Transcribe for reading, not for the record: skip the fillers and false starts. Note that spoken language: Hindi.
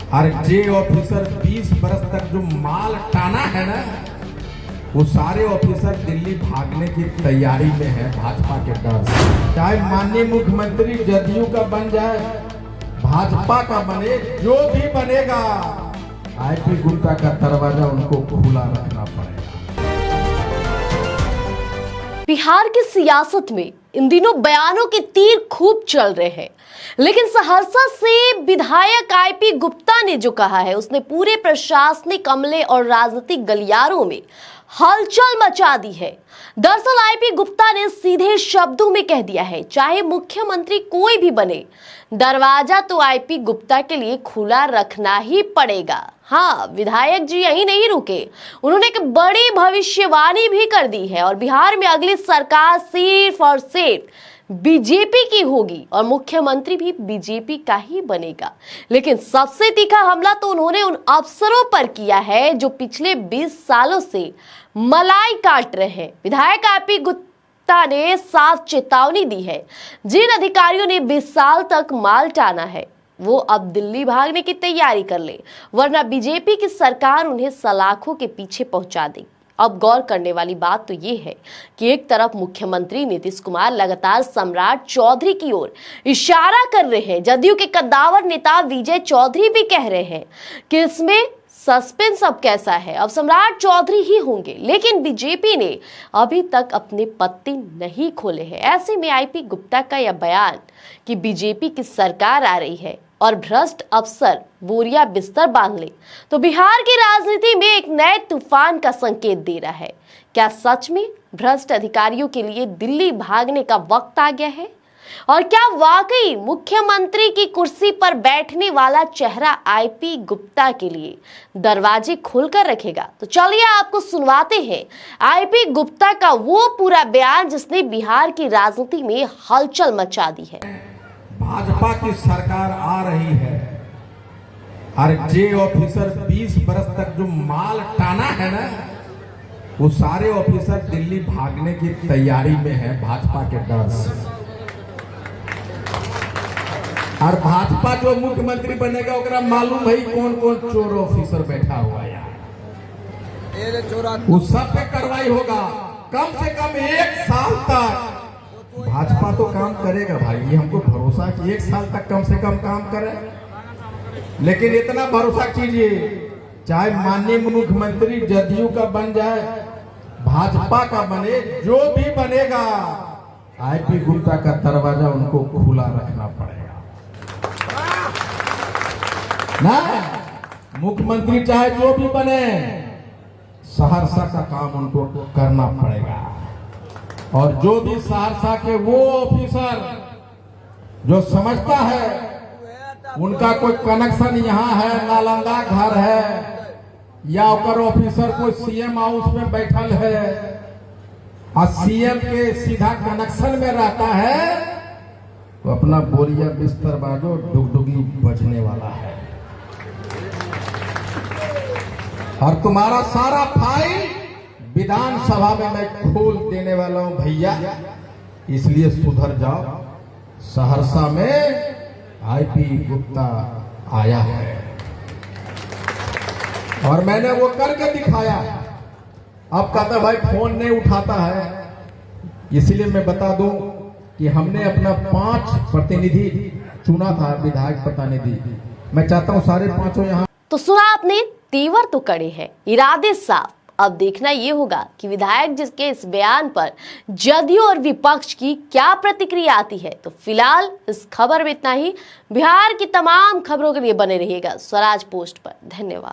और जे ऑफिसर 20 बरस तक जो माल टाना है ना, वो सारे ऑफिसर दिल्ली भागने की तैयारी में है भाजपा के डर से। चाहे माननीय मुख्यमंत्री जदयू का बन जाए, भाजपा का बने, जो भी बनेगा, आईपी गुप्ता का दरवाजा उनको खुला रखना पड़ेगा। बिहार की सियासत में इन दिनों बयानों के तीर खूब चल रहे हैं, लेकिन सहरसा से विधायक आईपी गुप्ता ने जो कहा है, उसने पूरे प्रशासनिक अमले और राजनीतिक गलियारों में हलचल मचा दी है। दरअसल आईपी गुप्ता ने सीधे शब्दों में कह दिया है, चाहे मुख्यमंत्री कोई भी बने, दरवाजा तो आईपी गुप्ता के लिए खुला रखना ही पड़ेगा। हाँ, विधायक जी यही नहीं रुके, उन्होंने एक बड़ी भविष्यवाणी भी कर दी है और बिहार में अगली सरकार सिर्फ और सिर्फ बीजेपी की होगी और मुख्यमंत्री भी बीजेपी का ही बनेगा। लेकिन सबसे तीखा हमला तो उन्होंने उन अफसरों पर किया है जो पिछले 20 सालों से मलाई काट रहे हैं। विधायक आईपी गुप्ता ने साफ चेतावनी दी है, जिन अधिकारियों ने 20 साल तक माल टाना है वो अब दिल्ली भागने की तैयारी कर ले, वरना बीजेपी की सरकार उन्हें सलाखों के पीछे पहुंचा देगी। अब गौर करने वाली बात तो ये है कि एक तरफ मुख्यमंत्री नीतीश कुमार लगातार सम्राट चौधरी की ओर इशारा कर रहे हैं, जदयू के कद्दावर नेता विजय चौधरी भी कह रहे हैं कि इसमें सस्पेंस अब कैसा है, अब सम्राट चौधरी ही होंगे। लेकिन बीजेपी ने अभी तक अपने पत्ते नहीं खोले हैं। ऐसे में आईपी गुप्ता का यह बयान कि बीजेपी की सरकार आ रही है और भ्रष्ट अफसर बोरिया बिस्तर बांध ले, तो बिहार की राजनीति में एक नए तूफान का संकेत दे रहा है। क्या सच में भ्रष्ट अधिकारियों के लिए दिल्ली भागने का वक्त आ गया है? और क्या वाकई मुख्यमंत्री की कुर्सी पर बैठने वाला चेहरा आईपी गुप्ता के लिए दरवाजे खोलकर रखेगा? तो चलिए आपको सुनवाते हैं आईपी गुप्ता का वो पूरा बयान जिसने बिहार की राजनीति में हलचल मचा दी है। भाजपा की सरकार आ रही है और जे ऑफिसर 20 बरस तक जो माल टाना है ना, वो सारे ऑफिसर दिल्ली भागने की तैयारी में है भाजपा के डर से। और भाजपा जो मुख्यमंत्री बनेगा ओकरा मालूम भाई कौन कौन चोर ऑफिसर बैठा हुआ है, उस सब पे कार्रवाई होगा। कम से कम 1 साल तक भाजपा तो काम करेगा भाई, ये हमको भरोसा है कि 1 साल तक कम से कम काम करे। लेकिन इतना भरोसा कीजिए, चाहे माननीय मुख्यमंत्री जदयू का बन जाए, भाजपा का बने, जो भी बनेगा, आईपी गुप्ता का दरवाजा उनको खुला रखना पड़ेगा ना। मुख्यमंत्री चाहे जो भी बने, सहरसा का काम उनको करना पड़ेगा। और जो भी सहरसा के वो ऑफिसर जो समझता है उनका कोई कनेक्शन यहाँ है, नालंदा घर है, या ओकर ऑफिसर कोई सीएम हाउस में बैठल है और सीएम के सीधा कनेक्शन में रहता है, तो अपना बोरिया बिस्तर बाजो, डुगडुगी बजने वाला है और तुम्हारा सारा फाइल विधानसभा में मैं खोल देने वाला हूं भैया, इसलिए सुधर जाओ। सहरसा में आईपी गुप्ता आया है और मैंने वो करके दिखाया। अब कहता भाई फोन नहीं उठाता है, इसलिए मैं बता दूं कि हमने अपना 5 प्रतिनिधि चुना था, विधायक प्रतिनिधि। मैं चाहता हूं सारे 5 यहाँ। तो सुना आपने, तेवर तो कड़े हैं, इरादे साफ। अब देखना यह होगा कि विधायक जिसके इस बयान पर जदयू और विपक्ष की क्या प्रतिक्रिया आती है। तो फिलहाल इस खबर में इतना ही। बिहार की तमाम खबरों के लिए बने रहिएगा स्वराज पोस्ट पर। धन्यवाद।